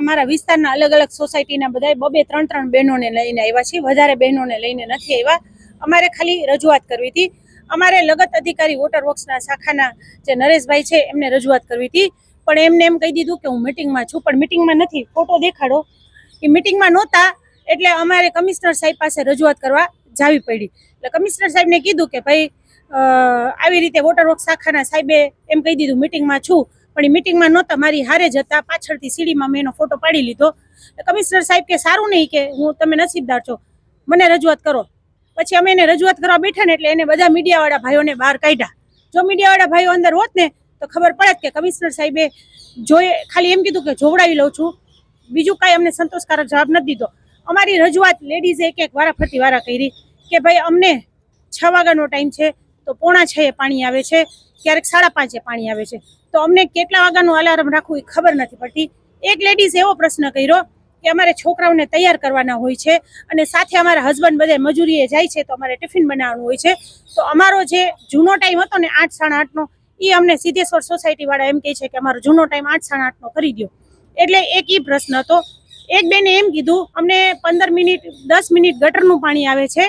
અમારા વિસ્તારના અલગ અલગ સોસાયટીના બધા બબે 3-3 બહેનોને લઈને આવ્યા છીએ, વધારે બહેનોને લઈને નથી આવ્યા. અમારે ખાલી રજૂઆત કરવી હતી. અમારે લગત અધિકારી વોટર વર્ક્સના શાખાના જે નરેશભાઈ છે એમને રજૂઆત કરવી હતી, પણ એમને એમ કહી દીધું કે હું મિટિંગમાં છું, પણ મિટિંગમાં નથી. ફોટો દેખાડો એ મિટિંગમાં નહોતા, એટલે અમારે કમિશનર સાહેબ પાસે રજૂઆત કરવા જાવી પડી. એટલે કમિશનર સાહેબને કીધું કે ભાઈ આવી રીતે વોટર વર્ક શાખાના સાહેબે એમ કહી દીધું મિટિંગમાં છું, પણ એ મિટિંગમાં નહોતા, મારી હારે જ હતા. પાછળથી સીડીમાં મેં એનો ફોટો પાડી લીધો. કમિશનર સાહેબ કે સારું નહીં, કે હું તમે નસીબદાર છો, મને રજૂઆત કરો. પછી અમે એને રજૂઆત કરવા બેઠા ને એટલે એને બધા મીડિયાવાળા ભાઈઓને બહાર કાઢ્યા. જો મીડિયાવાળા ભાઈઓ અંદર હોત ને તો ખબર પડે કે કમિશનર સાહેબે જોઈએ ખાલી એમ કીધું કે જોવડાવી લઉં છું, બીજું કાંઈ અમને સંતોષકારક જવાબ નથી દીધો. અમારી રજૂઆત લેડીઝે એક વારાફરતી વારા કરી કે ભાઈ અમને 6 વાગ્યાનો ટાઈમ છે તો 5:45 પાણી આવે છે, ક્યારેક 5:30 પાણી આવે છે, તો અમને કેટલા વાગ્યાનું અલાર્મ રાખવું એ ખબર નથી પડતી. એક લેડીઝે એવો પ્રશ્ન કર્યો કે અમારે છોકરાઓને તૈયાર કરવાના હોય છે અને સાથે અમારા હસબન્ડ બધે મજૂરીએ જાય છે, તો અમારે ટિફિન બનાવવાનું હોય છે. તો અમારો જે જૂનો ટાઈમ હતો ને 8-8:30નો, એ અમને સિદ્ધેશ્વર સોસાયટીવાળા એમ કહે છે કે અમારો જૂનો ટાઈમ 8-8:30નો કરી દો. એટલે એક એ પ્રશ્ન હતો. એક બેને એમ કીધું અમને 15 મિનિટ 10 મિનિટ ગટરનું પાણી આવે છે,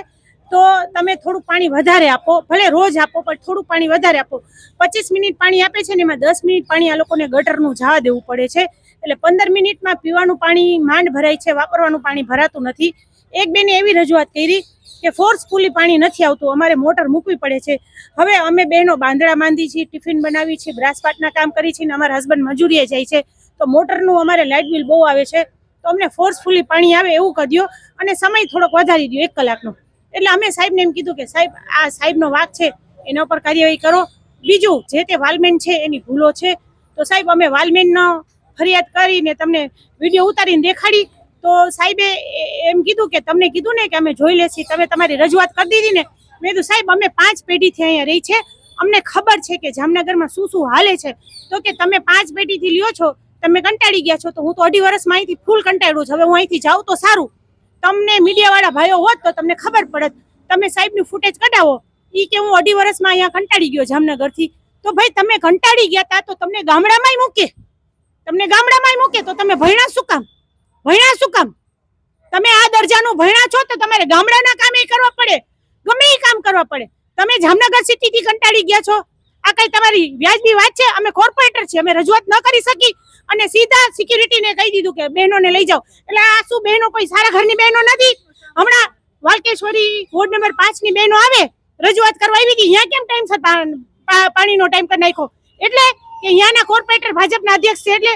તો તમે થોડું પાણી વધારે આપો, ભલે રોજ આપો પણ થોડું પાણી વધારે આપો. 25 મિનિટ પાણી આપે છે ને એમાં 10 મિનિટ પાણી આ લોકોને ગટરનું જવા દેવું પડે છે, એટલે 15 મિનિટમાં પીવાનું પાણી માંડ ભરાય છે, વાપરવાનું પાણી ભરાતું નથી. એક બેને એવી રજૂઆત કરી કે ફોર્સફુલી પાણી નથી આવતું, અમારે મોટર મૂકવી પડે છે. હવે અમે બહેનો બાંધડા બાંધી છીએ, ટિફિન બનાવી છીએ, બ્રાસપાટના કામ કરી છીએ, અમારા હસબન્ડ મજૂરીએ જાય છે, તો મોટરનું અમારે લાઇટ બિલ બહુ આવે છે, તો અમને ફોર્સફુલી પાણી આવે એવું કરી દો અને સમય થોડોક વધારી દો 1 કલાકનો. એટલે અમે સાહેબને એમ કીધું કે સાહેબ આ સાહેબનો વાંક છે, એના ઉપર કાર્યવાહી કરો. બીજું જે તે વાલમેન છે એની ભૂલો છે, તો સાહેબ અમે વાલમેનનો ફરિયાદ કરીને તમને વિડીયો ઉતારીને દેખાડી. તો સાહેબે એમ કીધું કે તમને કીધું ને કે અમે જોઈ લેશી, તમે તમારી રજૂઆત કરી દીધી ને. મેં કીધું સાહેબ અમે 5 પેઢીથી અહીંયા રહી છે, અમને ખબર છે કે જામનગરમાં શું શું હાલે છે. તો કે તમે 5 પેઢીથી લ્યો છો, તમે કંટાળી ગયા છો, તો હું તો 2.5 વર્ષમાં અહીંથી ફૂલ કંટાળ્યું છું, હવે હું અહીંથી જાઉં તો સારું. તમને મીડિયાવાળા ભાઈઓ હોત તો તમને ખબર પડત. તમે સાહેબનું ફૂટેજ કઢાવો, એ કે હું 2.5 વર્ષમાં અહીંયા કંટાળી ગયો જામનગરથી. તો ભાઈ તમે કંટાળી ગયા હતા તો તમને ગામડામાંય મૂકે, તો તમે ભણ્યા શું કામ? તમે આ દરજાનું ભણ્યા છો તો તમારે ગામડાના કામ એ કરવા પડે, ગમે એ કામ કરવા પડે. તમે જામનગર સિટીથી કંટાળી ગયા છો, આ કઈ તમારી વ્યાજબી વાત છે? અમે કોર્પોરેટર છીએ, અમે રજૂઆત ન કરી શકી અને સીધા સિક્યુરિટીને કહી દીધું કે બહેનોને લઈ જાઓ. એટલે આ શું બહેનો કોઈ સારા ઘરની બહેનો નથી? હમણાં વાલકેશ્વરી વોર્ડ નંબર 5 ની બહેનો આવે રજૂઆત કરવા આવી હતી, અહીંયા કેમ ટાઈમ પાણીનો ટાઈમ કરી નાખ્યો? એટલે કે અહીંયાના કોર્પોરેટર ભાજપના અધ્યક્ષ છે, એટલે